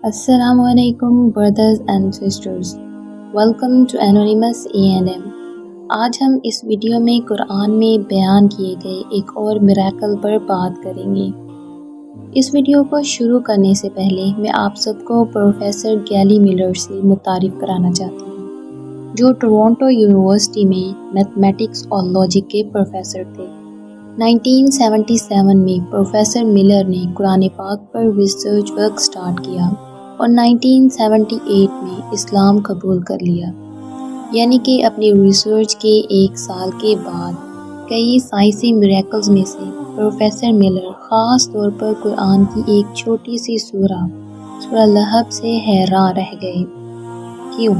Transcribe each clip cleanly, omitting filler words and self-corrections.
السلام علیکم brothers and sisters, welcome to anonymous A&M۔ آج ہم اس ویڈیو میں قرآن میں بیان کیے گئے ایک اور میریکل پر بات کریں گے۔ اس ویڈیو کو شروع کرنے سے پہلے میں آپ سب کو پروفیسر گیلی ملر سے متعارف کرانا چاہتی ہوں، جو ٹورنٹو یونیورسٹی میں میتھمیٹکس اور لاجک کے پروفیسر تھے۔ 1977 میں پروفیسر ملر نے قرآن پاک پر ریسرچ ورک سٹارٹ کیا اور 1978 میں اسلام قبول کر لیا، یعنی کہ اپنی ریسرچ کے ایک سال کے بعد کئی سائنسی میریکلز میں سے پروفیسر ملر خاص طور پر قرآن کی ایک چھوٹی سی سورہ لہب سے حیران رہ گئے۔ کیوں؟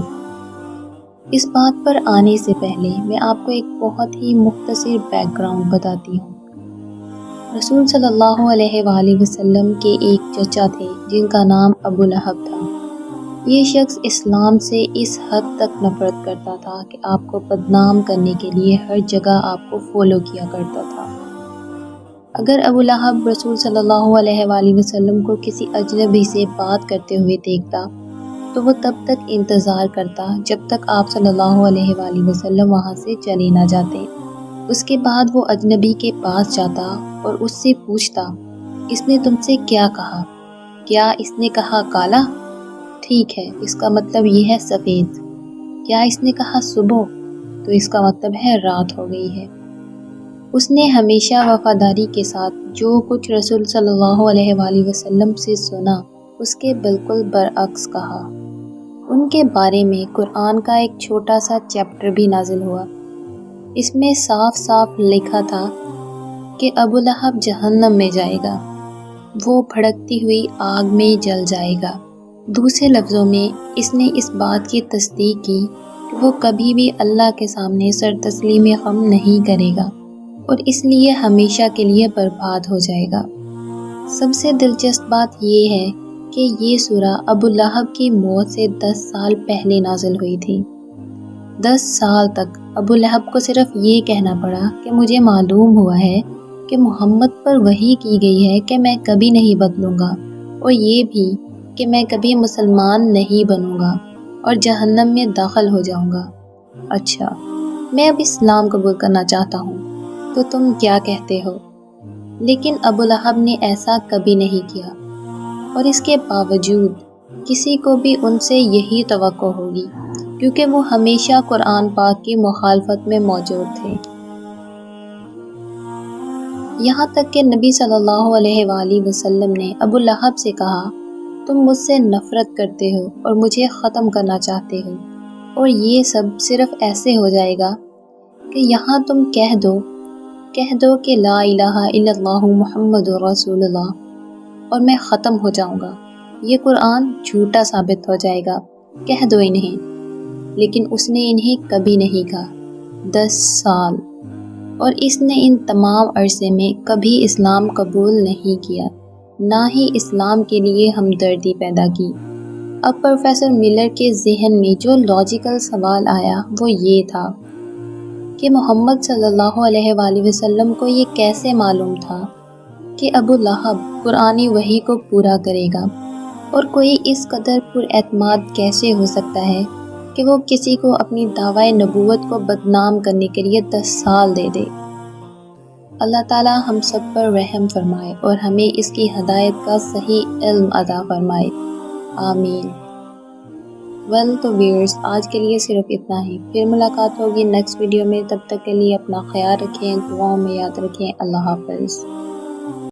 اس بات پر آنے سے پہلے میں آپ کو ایک بہت ہی مختصر بیک گراؤنڈ بتاتی ہوں۔ رسول صلی اللہ علیہ وآلہ وسلم کے ایک چچا تھے جن کا نام ابو لہب تھا۔ یہ شخص اسلام سے اس حد تک نفرت کرتا تھا کہ آپ کو بدنام کرنے کے لیے ہر جگہ آپ کو فالو کیا کرتا تھا۔ اگر ابو لہب رسول صلی اللہ علیہ وآلہ وسلم کو کسی اجنبی سے بات کرتے ہوئے دیکھتا تو وہ تب تک انتظار کرتا جب تک آپ صلی اللہ علیہ وآلہ وسلم وہاں سے چلے نہ جاتے۔ اس کے بعد وہ اجنبی کے پاس جاتا اور اس سے پوچھتا، اس نے تم سے کیا کہا؟ کیا اس نے کہا کالا؟ ٹھیک ہے، اس کا مطلب یہ ہے سفید۔ کیا اس نے کہا صبح؟ تو اس کا مطلب ہے رات ہو گئی ہے۔ اس نے ہمیشہ وفاداری کے ساتھ جو کچھ رسول صلی اللہ علیہ وآلہ وسلم سے سنا اس کے بالکل برعکس کہا۔ ان کے بارے میں قرآن کا ایک چھوٹا سا چیپٹر بھی نازل ہوا۔ اس میں صاف صاف لکھا تھا کہ ابو لہب جہنم میں جائے گا، وہ بھڑکتی ہوئی آگ میں جل جائے گا۔ دوسرے لفظوں میں اس نے اس بات کی تصدیق کی کہ وہ کبھی بھی اللہ کے سامنے سر تسلیم غم نہیں کرے گا اور اس لیے ہمیشہ کے لیے برباد ہو جائے گا۔ سب سے دلچسپ بات یہ ہے کہ یہ سورہ ابو لہب کی موت سے 10 سال پہلے نازل ہوئی تھی۔ 10 سال تک ابو لہب کو صرف یہ کہنا پڑا کہ مجھے معلوم ہوا ہے کہ محمد پر وحی کی گئی ہے کہ میں کبھی نہیں بدلوں گا، اور یہ بھی کہ میں کبھی مسلمان نہیں بنوں گا اور جہنم میں داخل ہو جاؤں گا۔ اچھا، میں اب اسلام قبول کرنا چاہتا ہوں، تو تم کیا کہتے ہو؟ لیکن ابو لہب نے ایسا کبھی نہیں کیا، اور اس کے باوجود کسی کو بھی ان سے یہی توقع ہوگی، کیونکہ وہ ہمیشہ قرآن پاک کی مخالفت میں موجود تھے۔ یہاں تک کہ نبی صلی اللہ علیہ وآلہ وسلم نے ابو لہب سے کہا، تم مجھ سے نفرت کرتے ہو اور مجھے ختم کرنا چاہتے ہو، اور یہ سب صرف ایسے ہو جائے گا کہ یہاں تم کہہ دو کہ لا الہ الا اللہ محمد رسول اللہ اور میں ختم ہو جاؤں گا۔ یہ قرآن جھوٹا ثابت ہو جائے گا، کہہ دو انہیں۔ لیکن اس نے انہیں کبھی نہیں کہا۔ 10 سال، اور اس نے ان تمام عرصے میں کبھی اسلام قبول نہیں کیا، نہ ہی اسلام کے لیے ہمدردی پیدا کی۔ اب پروفیسر ملر کے ذہن میں جو لاجیکل سوال آیا وہ یہ تھا کہ محمد صلی اللہ علیہ وآلہ وسلم کو یہ کیسے معلوم تھا کہ ابو لہب قرآنی وحی کو پورا کرے گا، اور کوئی اس قدر پر اعتماد کیسے ہو سکتا ہے کہ وہ کسی کو اپنی دعوی نبوت کو بدنام کرنے کے لیے 10 سال دے دے۔ اللہ تعالیٰ ہم سب پر رحم فرمائے اور ہمیں اس کی ہدایت کا صحیح علم عطا فرمائے، آمین۔ تو ویئرز، آج کے لیے صرف اتنا ہی، پھر ملاقات ہوگی نیکسٹ ویڈیو میں۔ تب تک کے لیے اپنا خیال رکھیں، دعاؤں میں یاد رکھیں۔ اللہ حافظ۔